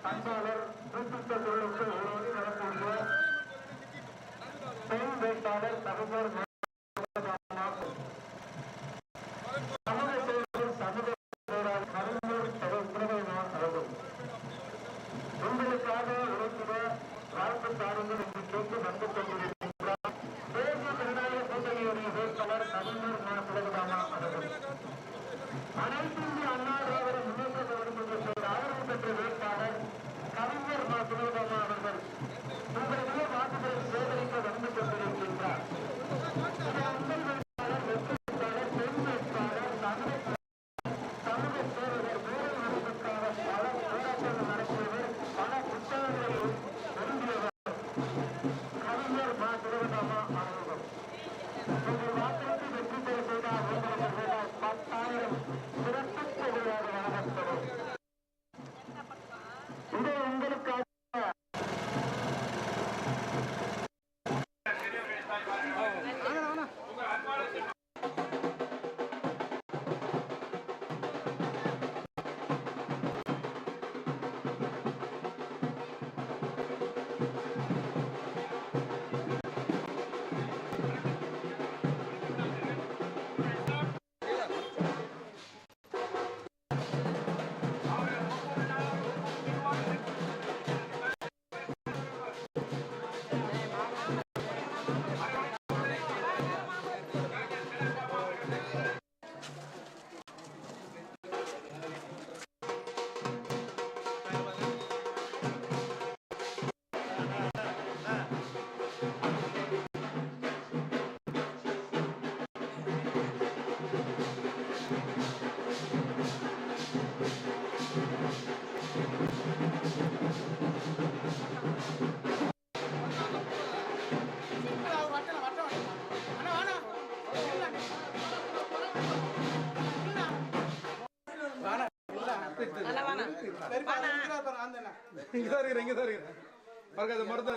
அன்பாளர் குறிப்பிட்ட தொழிலுக்கு ஓடி வரக்கூடிய பெண் வேட்பாளர் தகவல் சமூக சேவைகள் சமூக கலைஞர் பிரதமர் அவர்கள் உங்களுக்காக உழைக்கிற வாழ்க்கை தாருங்கள் என்று கேட்டு வந்து கொண்டிருக்கின்றார். தேசிய ஜனநாயக கூட்டணியுடைய வேட்பாளர் கலைஞர் பிரதமர் அவர்கள் அனைத்து இந்திய அண்ணா திராவிட முன்னேற்ற கழகத்திற்கு ஆதரவு பெற்ற வேட்பாளர் கலைஞர் சுலோகமா அவர்கள் உங்களுடைய வாக்குகளை சேகரிக்க வந்து கொண்டிருக்கின்றார். உங்கள் வேட்பாளர் வெற்றி வேட்பாளர் பெண் வேட்பாளர் சமூக சேவகர் வேலை வாய்ப்புக்காக பல போராட்டங்கள் நடத்தியவர் பல புத்தகங்களை எழுதியவர் கலைஞர் சுலோகமா அவர்கள் உங்கள் வாக்களித்து வெற்றி பெற செய்தால் உங்களுக்கு 10,000 சிறப்பு தொகையாக வழங்கப்படும். இது உங்களுக்காக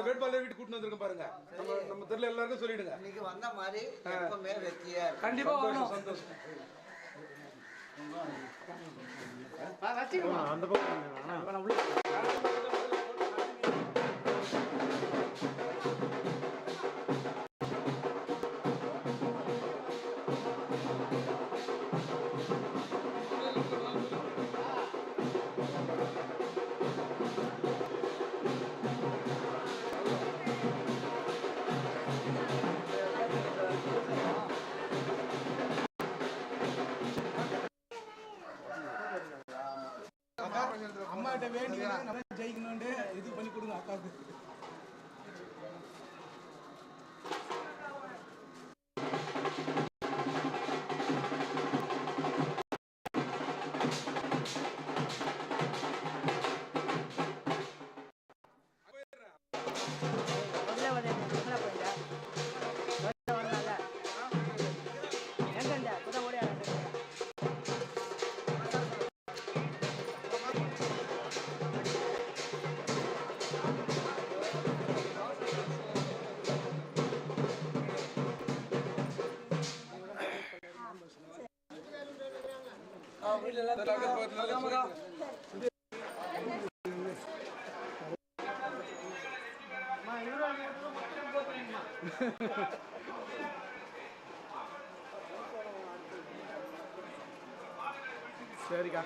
வேட்பாளர் வீட்டு கூட்டு வந்திருக்கோம் பாருங்க. நம்ம தெருல எல்லாருக்கும் சொல்லிடுங்க. இன்னைக்கு வந்த மாதிரி எப்பவுமே வெற்றியா கண்டிப்பா சந்தோஷம். அந்த பக்கம் அம்மாட்ட வேண்டி நம்ம ஜெயிக்கணும்னு இது பண்ணி கொடுங்க அக்காவுக்கு. சரிக்கா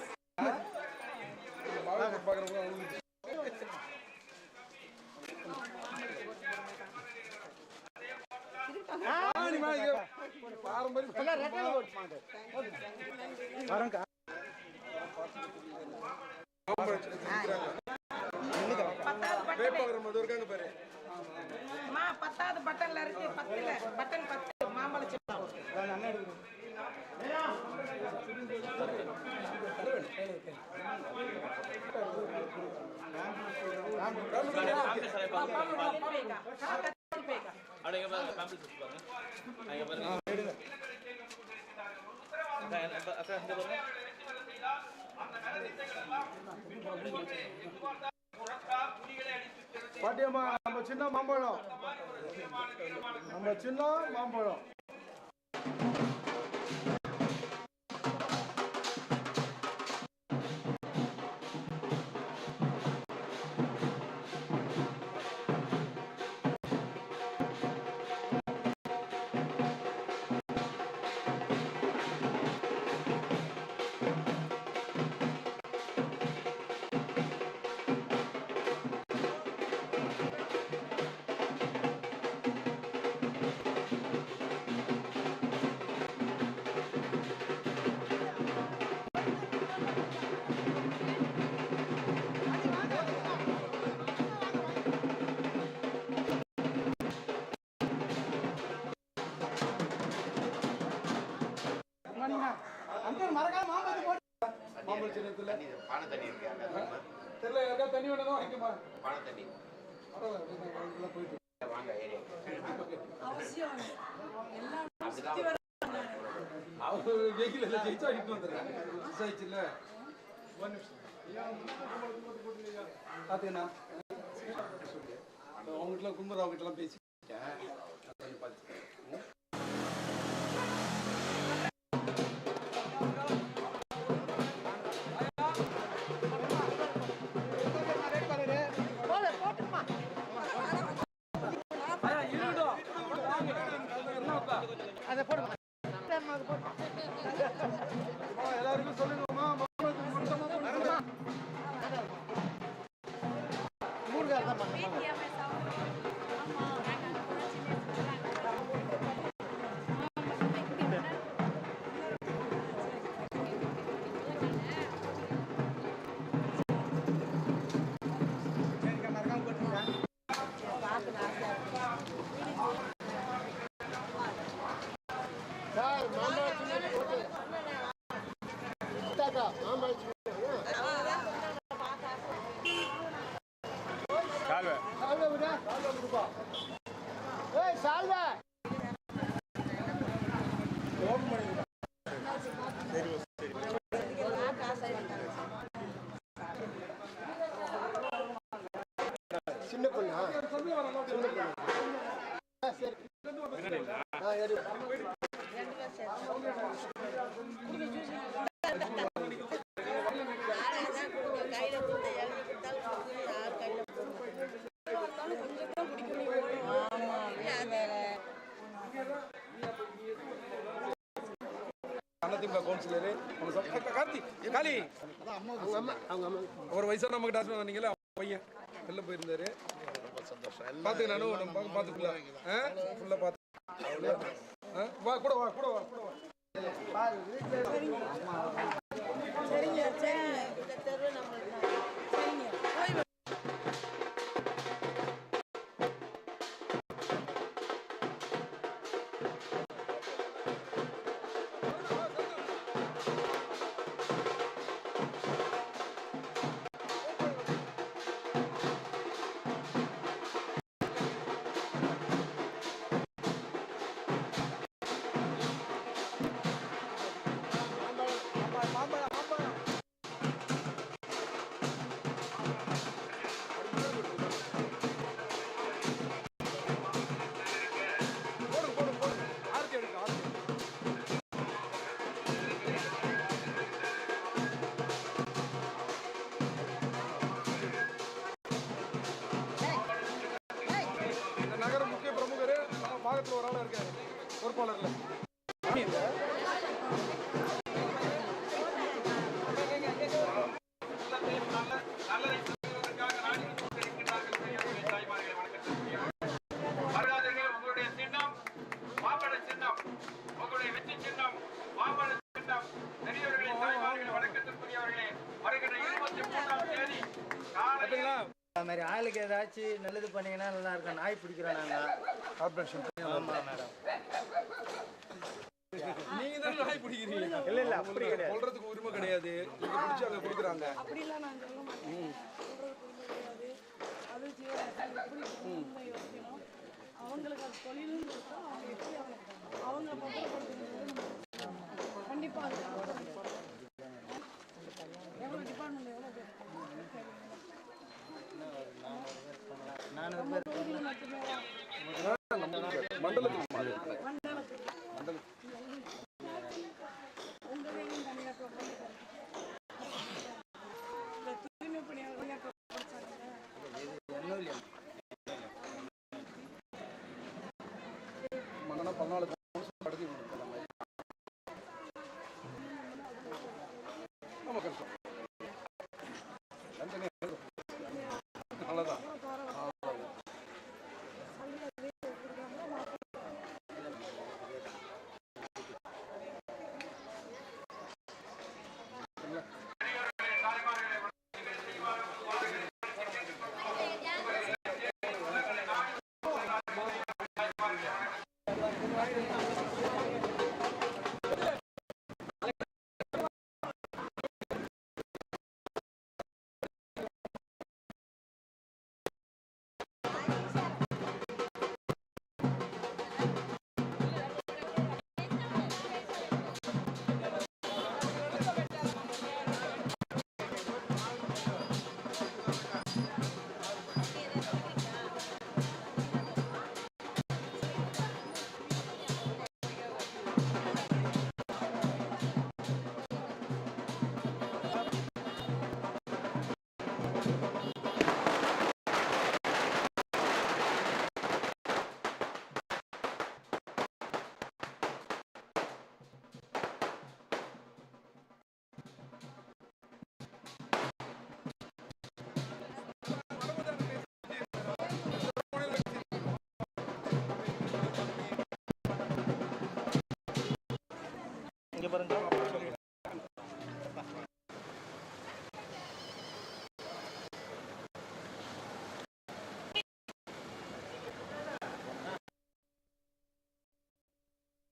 பத்தாவது பட்டன்ல இருக்கு. 10 பட்டன் 10 மாம்பழம் பாட்டியம்மா நம்ம சின்ன மாம்பழம் மாம்பழ சின்னத்துல பானை தண்ணி இருக்கு தெரியல, யாருக்கா தண்ணி வேணும் வாங்கிக்கமா. பானை தண்ணி பரவாயில்ல, போயிட்டு வாங்க ஏரியா அவசியம். அவங்க வெஹிக்கிள் எல்லாம் ஜெயிச்சா இட்டு வந்துடுறேன். மிஸ் ஆயிடுச்சுல்ல. ஒரு நிமிஷம் பார்த்தீங்கன்னா அவங்ககிட்டலாம் கும்பர் அவங்ககிட்டலாம் பேசிட்டேன். எல்லாருக்கும் சொல்லுங்கம்மா. சின்ன பொண்ணா? ஒரு வயசான நமக்கு டாக்டர் வந்தீங்களா, பையன் வெளில போயிருந்தாரு. பார்த்துக்க நானும் பார்த்துக்கலாம். ஃபுல்லாக பார்த்து வா கூட வா கூட வா கூட வா. ஒரு ஆளா இருக்காரு பொறுப்பாளர்ல. உங்களுடைய சின்னம் மாம்பழ சின்னம், உங்களுடைய வெற்றி சின்னம் மாம்பழ சின்னம். பெரியவர்களே, தாய்மார்களே, வணக்கத்திற்குரியவர்களே, வருகிற 23ஆம் தேதி காலையில அது மாதிரி ஆளுக்கு ஏதாச்சும் நல்லது பண்ணீங்கன்னா நல்லா இருக்கும். நாய் பிடிக்கிறோம் நாங்கள் கார்பரேஷன். ஆமாம் மேடம், நீங்க தான் நாய் பிடிக்கிறீங்க. இல்லை இல்லை, அப்படி கிடையாது. சொல்றதுக்கு உரிமை கிடையாது. இங்க பிடிச்சி அங்கே கொடுக்குறாங்க. அப்படிலாம் நான் சொல்ல மாட்டேன். அது அவங்களுக்கு அது தொழிலும் இருக்கும். அவங்க எப்படி அவங்க பத்திரப்படுத்துறது கண்டிப்பாக எவ்வளோ டிபார்ட்மெண்ட் எவ்வளோ பேர் Thank you. இங்கே பாருங்க